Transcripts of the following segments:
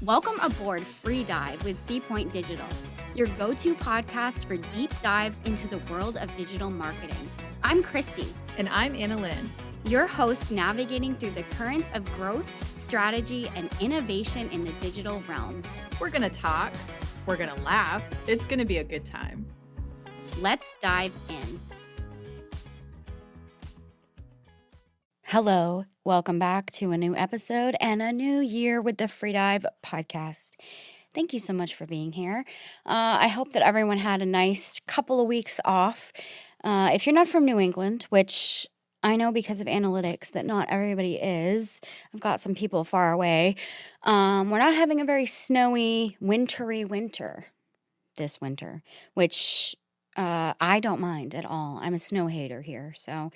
Welcome aboard Free Dive with Seapoint Digital, your go-to podcast for deep dives into the world of digital marketing. I'm Christy. And I'm Anna Lynn. Your hosts navigating through the currents of growth, strategy, and innovation in the digital realm. We're going to talk. We're going to laugh. It's going to be a good time. Let's dive in. Hello, welcome back to a new episode and a new year with the Free Dive podcast. Thank you so much for being here. I hope that everyone had a nice couple of weeks off. If you're not from New England, which I know because of analytics that not everybody is, I've got some people far away. We're not having a very snowy, wintry winter this winter, which I don't mind at all. I'm a snow hater here. So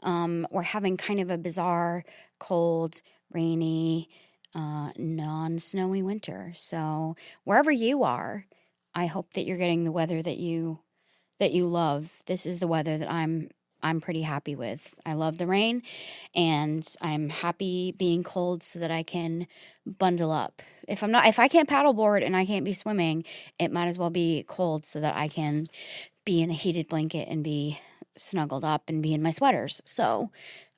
we're having kind of a bizarre, cold, rainy, non-snowy winter. So wherever you are, I hope that you're getting the weather that you love. This is the weather that I'm pretty happy with. I love the rain, and I'm happy being cold so that I can bundle up. If I can't paddleboard and I can't be swimming, it might as well be cold so that I can be in a heated blanket and be snuggled up and be in my sweaters. So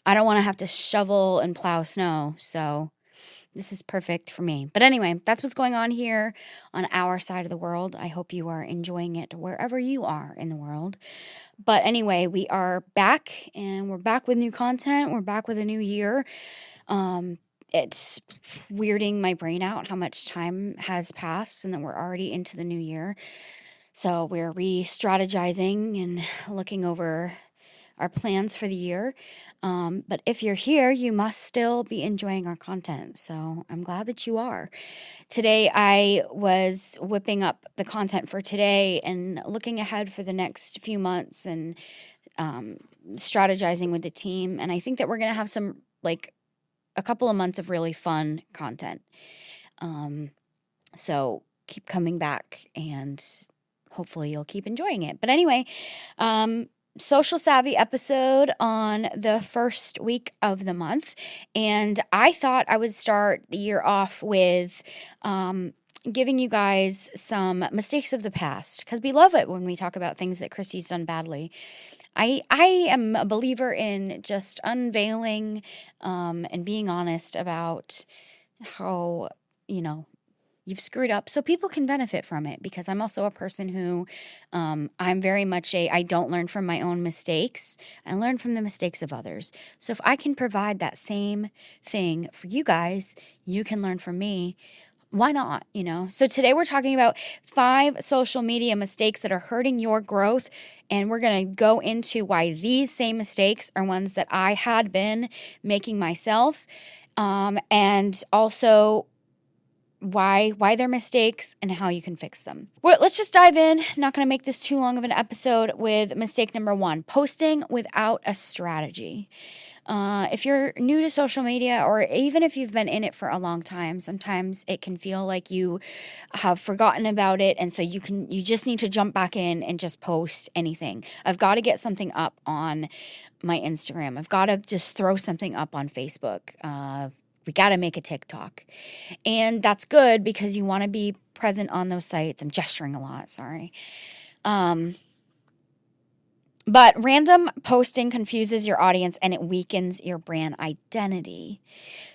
I don't want to have to shovel and plow snow. So this is perfect for me. But anyway, that's what's going on here on our side of the world. I hope you are enjoying it wherever you are in the world. But anyway, we are back, and we're back with new content. We're back with a new year. It's weirding my brain out how much time has passed and that we're already into the new year. So we're re-strategizing and looking over our plans for the year. But if you're here, you must still be enjoying our content. So I'm glad that you are. Today, I was whipping up the content for today and looking ahead for the next few months and strategizing with the team. And I think that we're going to have a couple of months of really fun content. So keep coming back, and hopefully you'll keep enjoying it. But anyway, social savvy episode on the first week of the month. And I thought I would start the year off with giving you guys some mistakes of the past, because we love it when we talk about things that Christy's done badly. I am a believer in just unveiling and being honest about how, you've screwed up so people can benefit from it, because I'm also a person who I'm very much I don't learn from my own mistakes. I learn from the mistakes of others. So if I can provide that same thing for you guys, you can learn from me. Why not? So today we're talking about 5 social media mistakes that are hurting your growth. And we're going to go into why these same mistakes are ones that I had been making myself. And also why they're mistakes and how you can fix them. Well, let's just dive in. Not going to make this too long of an episode with mistake number 1, posting without a strategy. If you're new to social media, or even if you've been in it for a long time, sometimes it can feel like you have forgotten about it, and so you just need to jump back in and just post anything. I've got to get something up on my Instagram. I've got to just throw something up on Facebook. We got to make a TikTok. And that's good because you want to be present on those sites. I'm gesturing a lot, sorry. But random posting confuses your audience and it weakens your brand identity.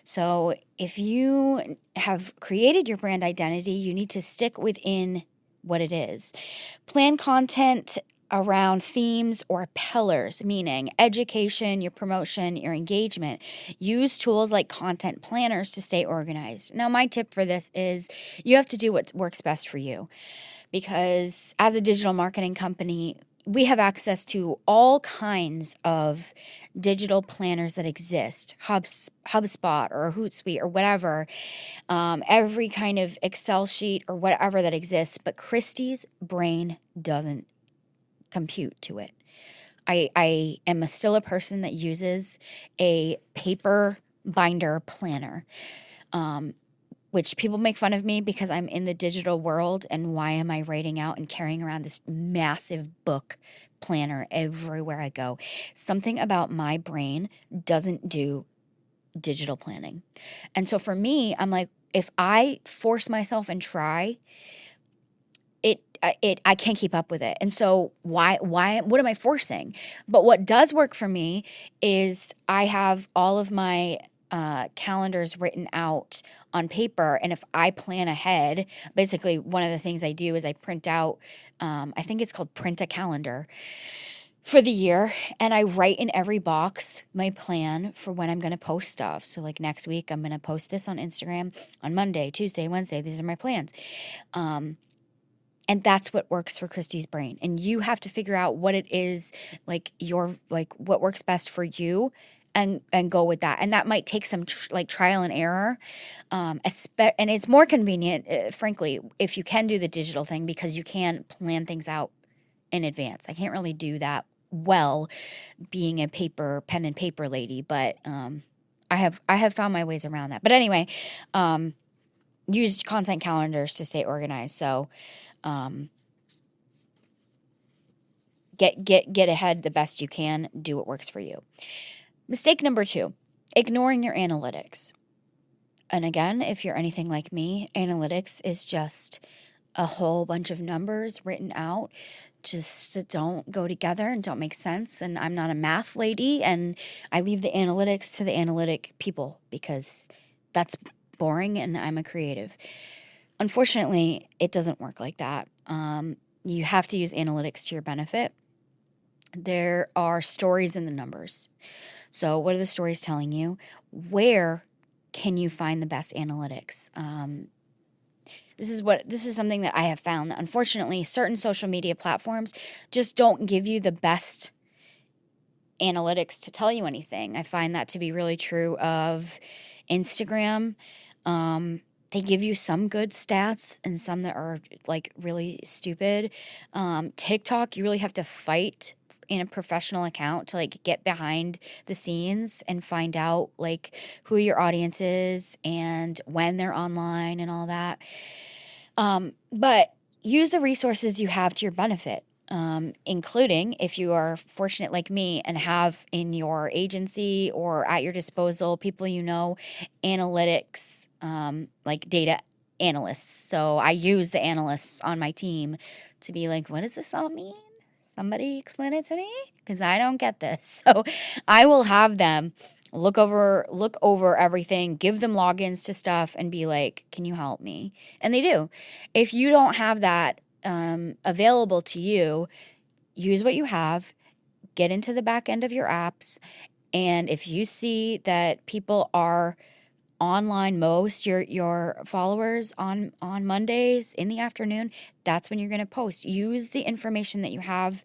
So if you have created your brand identity, you need to stick within what it is. Plan content around themes or pillars, meaning education, your promotion, your engagement. Use tools like content planners to stay organized. Now, my tip for this is you have to do what works best for you, because as a digital marketing company, we have access to all kinds of digital planners that exist, HubSpot or Hootsuite or whatever, every kind of Excel sheet or whatever that exists, but Christy's brain doesn't compute to it. I am still a person that uses a paper binder planner, which people make fun of me because I'm in the digital world, and why am I writing out and carrying around this massive book planner everywhere I go? Something about my brain doesn't do digital planning. And so for me, I'm like, if I force myself and try, I can't keep up with it. And so what am I forcing? But what does work for me is I have all of my calendars written out on paper. And if I plan ahead, basically one of the things I do is I print out, I think it's called Print a Calendar for the year. And I write in every box my plan for when I'm going to post stuff. So like next week, I'm going to post this on Instagram on Monday, Tuesday, Wednesday. These are my plans. And that's what works for Christy's brain. And you have to figure out what it is, like what works best for you, and go with that. And that might take some trial and error. And it's more convenient, frankly, if you can do the digital thing, because you can plan things out in advance. I can't really do that well being a pen and paper lady, but I have found my ways around that. But anyway, use content calendars to stay organized. So get ahead the best you can. Do what works for you. Mistake number 2, ignoring your analytics. And again, if you're anything like me, analytics is just a whole bunch of numbers written out just that don't go together and don't make sense. And I'm not a math lady, and I leave the analytics to the analytic people because that's boring and I'm a creative. Unfortunately, it doesn't work like that. You have to use analytics to your benefit. There are stories in the numbers. So what are the stories telling you? Where can you find the best analytics? This is something that I have found that unfortunately certain social media platforms just don't give you the best analytics to tell you anything. I find that to be really true of Instagram. They give you some good stats and some that are like really stupid. TikTok, you really have to fight in a professional account to like get behind the scenes and find out like who your audience is and when they're online and all that. But use the resources you have to your benefit. Including if you are fortunate like me and have in your agency or at your disposal people analytics, like data analysts. So I use the analysts on my team to be like, what does this all mean? Somebody explain it to me because I don't get this. So I will have them look over everything, give them logins to stuff and be like, can you help me? And they do. If you don't have that available to you, use what you have, get into the back end of your apps. And if you see that people are online, most your followers on Mondays in the afternoon, that's when you're going to post. Use the information that you have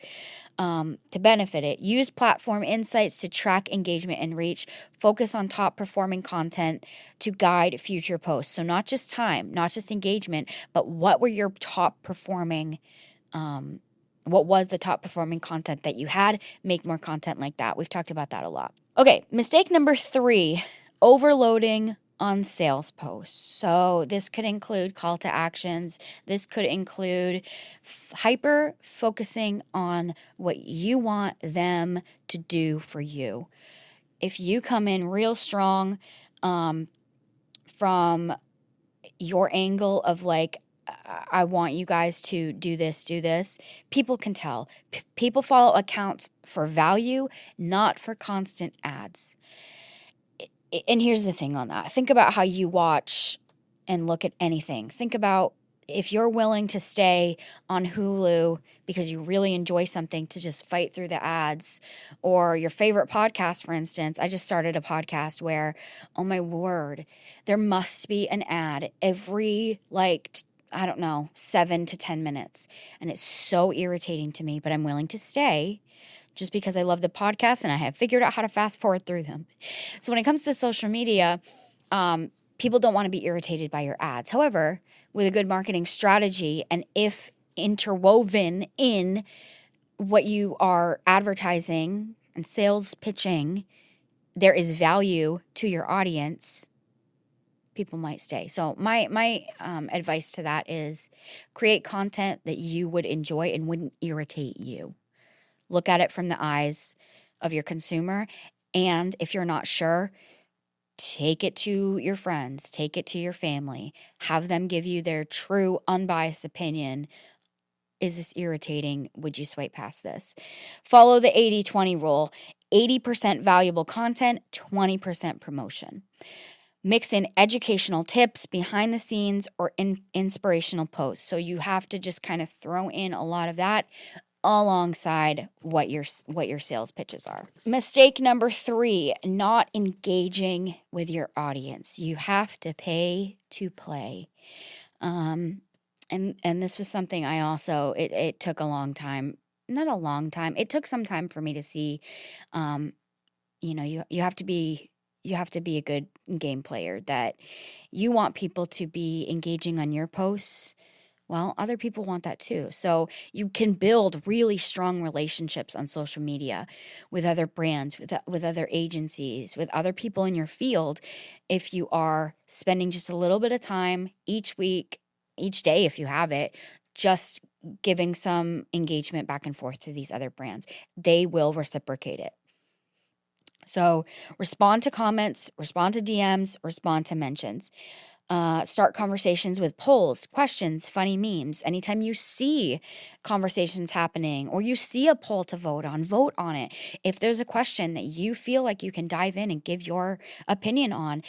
to benefit it. Use platform insights to track engagement and reach. Focus on top performing content to guide future posts. So not just time, not just engagement, but what were your top performing, what was the top performing content that you had? Make more content like that. We've talked about that a lot. Okay, mistake number 3, overloading on sales posts. So this could include call to actions. This could include hyper focusing on what you want them to do for you. If you come in real strong from your angle of like, I want you guys to do this, people can tell. People follow accounts for value, not for constant ads. And here's the thing on that. Think about how you watch and look at anything. Think about if you're willing to stay on Hulu because you really enjoy something to just fight through the ads, or your favorite podcast, for instance. I just started a podcast where, oh my word, there must be an ad every 7 to 10 minutes. And it's so irritating to me, but I'm willing to stay just because I love the podcast and I have figured out how to fast forward through them. So when it comes to social media, people don't want to be irritated by your ads. However, with a good marketing strategy, and if interwoven in what you are advertising and sales pitching, there is value to your audience, people might stay. So my advice to that is create content that you would enjoy and wouldn't irritate you. Look at it from the eyes of your consumer. And if you're not sure, take it to your friends, take it to your family, have them give you their true, unbiased opinion. Is this irritating? Would you swipe past this? Follow the 80-20 rule. 80% valuable content, 20% promotion. Mix in educational tips, behind the scenes, or inspirational posts. So you have to just kind of throw in a lot of that alongside what your sales pitches are. Mistake number 3, not engaging with your audience. You have to pay to play. And this was something I also, it took a long time, not a long time. It took some time for me to see, you have to be a good game player, that you want people to be engaging on your posts. Well, other people want that too. So you can build really strong relationships on social media with other brands, with other agencies, with other people in your field, if you are spending just a little bit of time each week, each day if you have it, just giving some engagement back and forth to these other brands. They will reciprocate it. So respond to comments, respond to DMs, respond to mentions. Start conversations with polls, questions, funny memes. Anytime you see conversations happening or you see a poll to vote on it. If there's a question that you feel like you can dive in and give your opinion on,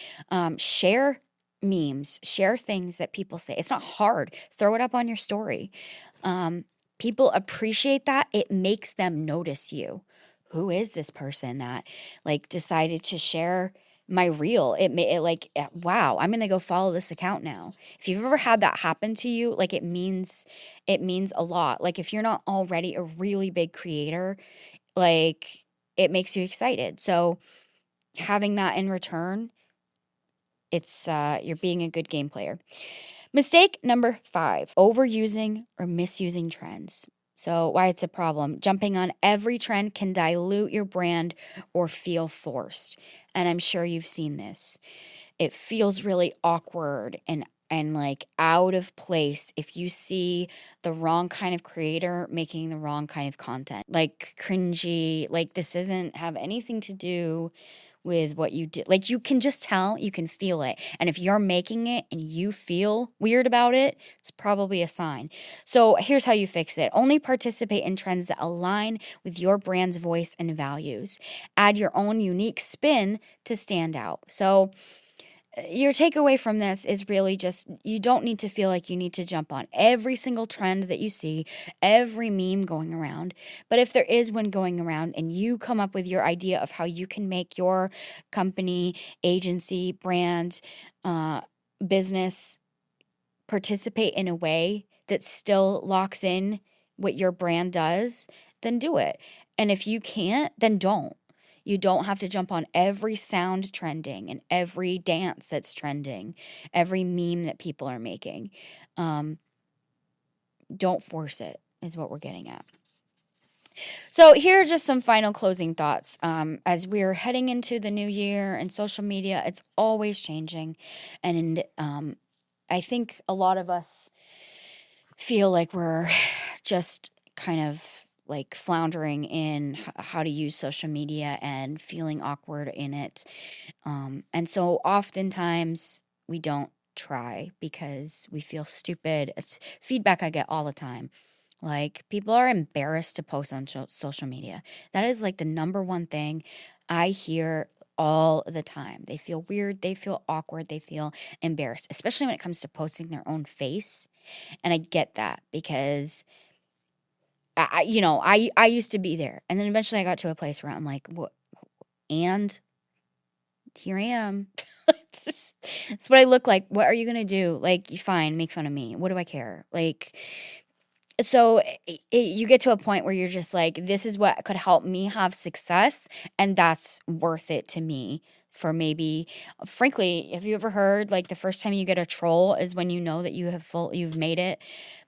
share memes, share things that people say. It's not hard. Throw it up on your story. People appreciate that. It makes them notice you. Who is this person that decided to share my reel? Wow, I'm going to go follow this account now. If you've ever had that happen to you, it means a lot. If you're not already a really big creator, it makes you excited. So having that in return, it's you're being a good game player. Mistake number 5, overusing or misusing trends. So why it's a problem. Jumping on every trend can dilute your brand or feel forced. And I'm sure you've seen this. It feels really awkward and out of place if you see the wrong kind of creator making the wrong kind of content. Cringy, this doesn't have anything to do with what you do. You can just tell, you can feel it. And if you're making it and you feel weird about it, it's probably a sign. So here's how you fix it. Only participate in trends that align with your brand's voice and values. Add your own unique spin to stand out. So your takeaway from this is really just, you don't need to feel like you need to jump on every single trend that you see, every meme going around. But if there is one going around and you come up with your idea of how you can make your company, agency, brand, business participate in a way that still locks in what your brand does, then do it. And if you can't, then don't. You don't have to jump on every sound trending and every dance that's trending, every meme that people are making. Don't force it, is what we're getting at. So here are just some final closing thoughts. As we're heading into the new year and social media, it's always changing. And I think a lot of us feel like we're just kind of floundering in how to use social media and feeling awkward in it. And so oftentimes we don't try because we feel stupid. It's feedback I get all the time. People are embarrassed to post on social media. That is the number one thing I hear all the time. They feel weird, they feel awkward, they feel embarrassed, especially when it comes to posting their own face. And I get that because I used to be there. And then eventually I got to a place where I'm like, what? And here I am. It's what I look like. What are you going to do? You fine, make fun of me. What do I care? So you get to a point where you're just this is what could help me have success. And that's worth it to me. For maybe, frankly, have you ever heard the first time you get a troll is when you know that you've made it?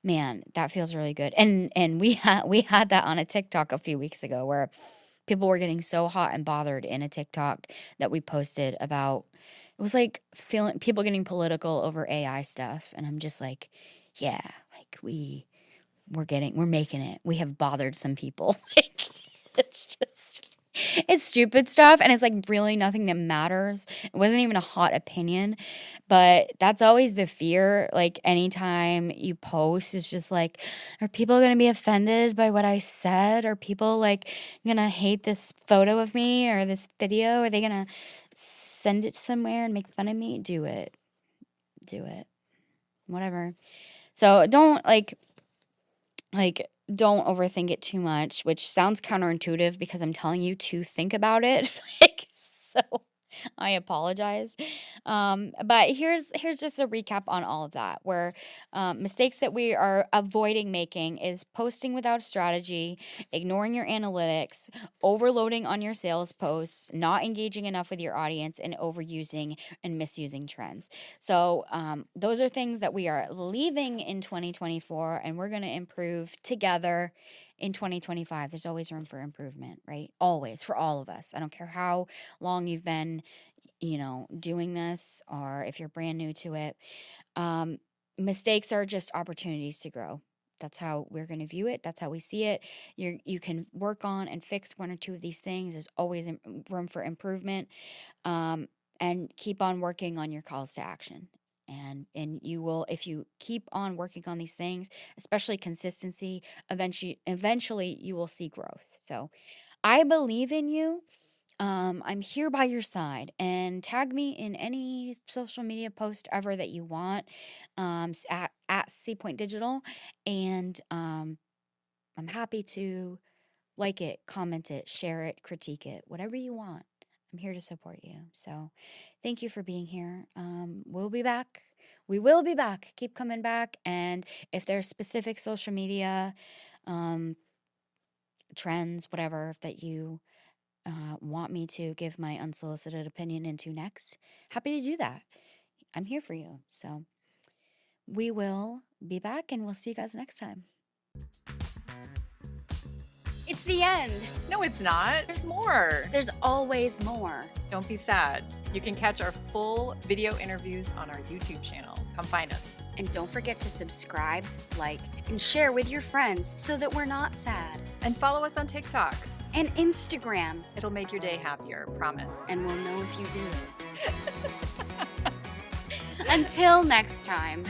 Man, that feels really good. And we had that on a TikTok a few weeks ago where people were getting so hot and bothered in a TikTok that we posted about. It was feeling people getting political over AI stuff, and I'm just yeah, we're making it. We have bothered some people. It's just It's stupid stuff, and it's like really nothing that matters. It wasn't even a hot opinion, but that's always the fear. Like anytime you post, it's just like, are people going to be offended by what I said? Are people like going to hate this photo of me or this video? Are they going to send it somewhere and make fun of me? Do it. Do it. Whatever. So don't don't overthink it too much, which sounds counterintuitive because I'm telling you to think about it. So I apologize. But here's just a recap on all of that, where mistakes that we are avoiding making is posting without strategy, ignoring your analytics, overloading on your sales posts, not engaging enough with your audience, and overusing and misusing trends. So those are things that we are leaving in 2024, and we're going to improve together in 2025. There's always room for improvement, right? Always, for all of us. I don't care how long you've been doing this, or if you're brand new to it. Mistakes are just opportunities to grow. That's how we're going to view it. That's how we see it. You can work on and fix one or two of these things. There's always room for improvement. And keep on working on your calls to action. And you will, if you keep on working on these things, especially consistency, eventually you will see growth. So I believe in you. I'm here by your side, and tag me in any social media post ever that you want, at C-Point Digital, and I'm happy to like it, comment it, share it, critique it, whatever you want. I'm here to support you. So thank you for being here. We'll be back. We will be back. Keep coming back. And if there's specific social media trends, whatever, that you want me to give my unsolicited opinion into next, happy to do that. I'm here for you. So we will be back, and we'll see you guys next time. It's the end. No, it's not. There's more. There's always more. Don't be sad. You can catch our full video interviews on our YouTube channel. Come find us. And don't forget to subscribe, like, and share with your friends so that we're not sad. And follow us on TikTok. And Instagram. It'll make your day happier, promise. And we'll know if you do. Until next time.